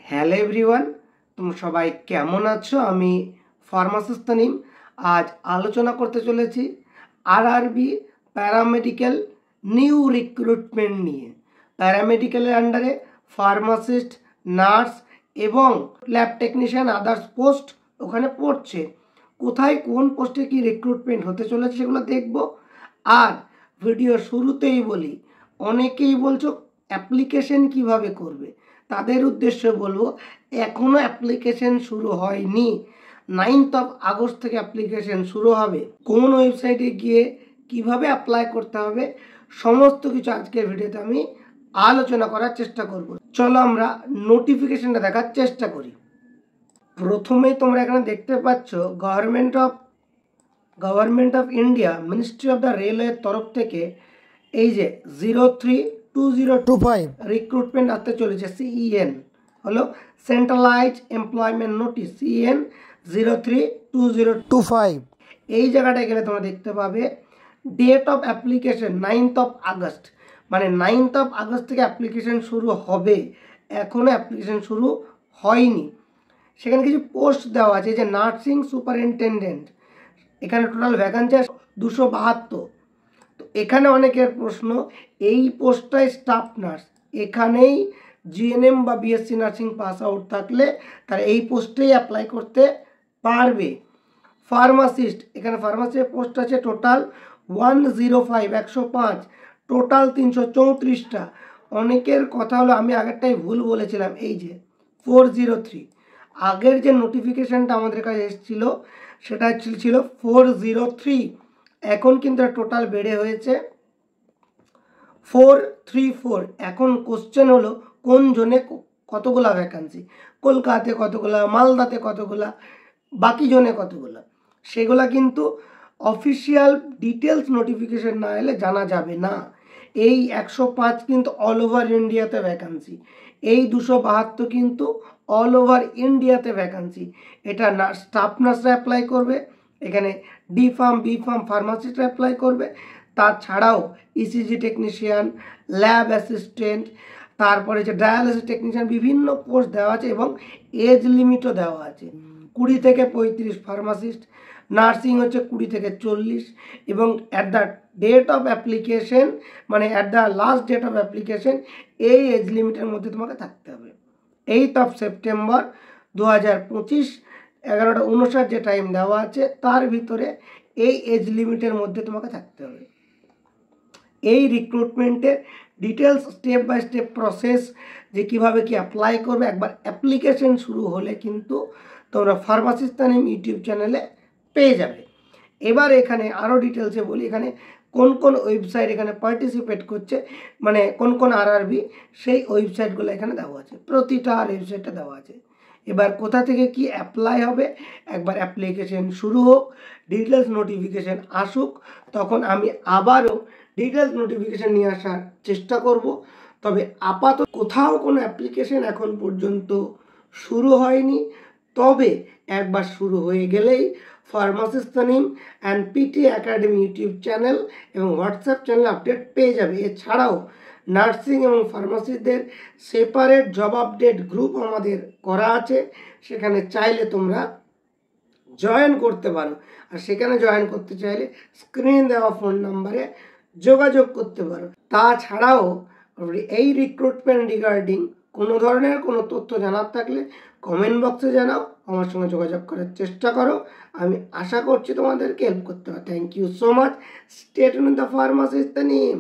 Hello everyone, তোমরা সবাই কেমন আছো? আমি ফার্মাসিস্ট তানিম। আজ আলোচনা করতে চলেছি আরআরবি প্যারামেডিক্যাল নিউ রিক্রুটমেন্ট নিয়ে। প্যারামেডিক্যালের আন্ডারে ফার্মাসিস্ট, নার্স এবং ল্যাব টেকনিশিয়ান আদার্স পোস্ট ওখানে পড়ছে। কোথায় কোন পোস্টে কি রিক্রুটমেন্ট হতে চলেছে সেগুলো দেখব। আর ভিডিও শুরুতেই বলি, অনেকেই বলছো অ্যাপ্লিকেশন কিভাবে করবে, তাদের উদ্দেশ্যে বলবো এখনও অ্যাপ্লিকেশন শুরু হয়নি। 9th of আগস্ট থেকে অ্যাপ্লিকেশন শুরু হবে। কোন ওয়েবসাইটে গিয়ে কিভাবে অ্যাপ্লাই করতে হবে সমস্ত কিছু আজকের ভিডিওতে আমি আলোচনা করার চেষ্টা করব। চলো আমরা নোটিফিকেশনটা দেখার চেষ্টা করি। প্রথমেই তোমরা এখানে দেখতে পাচ্ছ government of India ministry of the রেলওয়ের তরফ থেকে এই যে 03/2025 রিক্রুটমেন্ট আসতে চলেছে। CEN হলো সেন্ট্রালাইজ এমপ্লয়মেন্ট নোটিস, CEN 03/2025। এই জায়গাটায় গেলে তোমরা দেখতে পাবে date of application 9th of August, মানে 9th of আগস্ট থেকে অ্যাপ্লিকেশন শুরু হবে, এখনও অ্যাপ্লিকেশন শুরু হয়নি। সেখানে কিছু পোস্ট দেওয়া আছে, যে নার্সিং সুপারিনটেন্ডেন্ট, এখানে টোটাল ভ্যাকান্সি 272। তো এখানে অনেকের প্রশ্ন, এই পোস্টটায় স্টাফ নার্স, এখানেই GNM বা BSc নার্সিং পাস আউট থাকলে তারা এই পোস্টেই অ্যাপ্লাই করতে পারবে। ফার্মাসিস্ট, এখানে ফার্মাসিস্টের পোস্ট আছে টোটাল 105, টোটাল 334টা। অনেকের কথা হলো, আমি আগেরটাই ভুল বলেছিলাম, এই যে 403, আগের যে নোটিফিকেশানটা আমাদের কাছে এসেছিল সেটা ছিল 403, এখন কিন্তু টোটাল বেড়ে হয়েছে 434। এখন কোশ্চেন হলো কোন জোনে কতগুলা ভ্যাকান্সি, কলকাতাতে কতগুলা, মালদাতে কতগুলা, বাকি জোনে কতগুলা, সেগুলা কিন্তু অফিসিয়াল ডিটেলস নোটিফিকেশন না এলে জানা যাবে না। এই 105 কিন্তু অল ওভার ইন্ডিয়াতে ভ্যাকান্সি, এই 272 কিন্তু অল ওভার ইন্ডিয়াতে ভ্যাকান্সি। এটা স্টাফ নার্সরা অ্যাপ্লাই করবে, এখানে ডি ফার্ম, বি ফার্ম ফার্মাসিস্টরা অ্যাপ্লাই করবে। তাছাড়াও ECG টেকনিশিয়ান, ল্যাব অ্যাসিস্ট্যান্ট, তারপরে যে ডায়ালিসিস টেকনিশিয়ান, বিভিন্ন পোস্ট দেওয়া আছে এবং এজ লিমিটও দেওয়া আছে। 20 থেকে 35 ফার্মাসিস্ট, নার্সিং হচ্ছে 20 থেকে 40, এবং at the date of application, মানে at the last date of application, এই এজ লিমিটের মধ্যে তোমাকে থাকতে হবে। 8th of সেপ্টেম্বর 2025, 11:59 যে টাইম দেওয়া আছে তার ভিতরে এই এজ লিমিটের মধ্যে তোমাকে থাকতে হবে। এই রিক্রুটমেন্টের details, step by step process, যে কীভাবে কি অ্যাপ্লাই করবে, একবার অ্যাপ্লিকেশন শুরু হলে কিন্তু তোমরা ফার্মাসিস্ট তানিম ইউটিউব চ্যানেলে পেয়ে যাবে। এবার এখানে আরও ডিটেলসে বলি, এখানে কোন কোন ওয়েবসাইট এখানে পার্টিসিপেট করছে, মানে কোন কোন আরআরবি, সেই ওয়েবসাইটগুলো এখানে দেওয়া আছে, প্রতিটা ওয়েবসাইটটা দেওয়া আছে। এবার কোথা থেকে কি অ্যাপ্লাই হবে, একবার অ্যাপ্লিকেশন শুরু হোক, ডিটেলস নোটিফিকেশান আসুক, তখন আমি আবারও ডিটেলস নোটিফিকেশান নিয়ে আসার চেষ্টা করব। তবে আপাতত কোথাও কোনো অ্যাপ্লিকেশন এখন পর্যন্ত শুরু হয়নি। তবে একবার শুরু হয়ে গেলেই pharmacist Tanim and PT academy YouTube channel এবং হোয়াটসঅ্যাপ চ্যানেল আপডেট পেয়ে যাবে। এছাড়াও নার্সিং এবং ফার্মাসিস্টদের সেপারেট জব আপডেট গ্রুপ আমাদের করা আছে, সেখানে চাইলে তোমরা জয়েন করতে পারো। আর সেখানে জয়েন করতে চাইলে স্ক্রিন দেওয়া ফোন নাম্বারে যোগাযোগ করতে পারো। তাছাড়াও এই রিক্রুটমেন্ট রিগার্ডিং কোনো ধরনের কোনো তথ্য জানার থাকলে কমেন্ট বক্সে জানাও, আমার সঙ্গে যোগাযোগ করার চেষ্টা করো। আমি আশা করছি তোমাদেরকে হেল্প করতে পারবো। Thank you so much. Stay tuned with the pharmacist Tanim.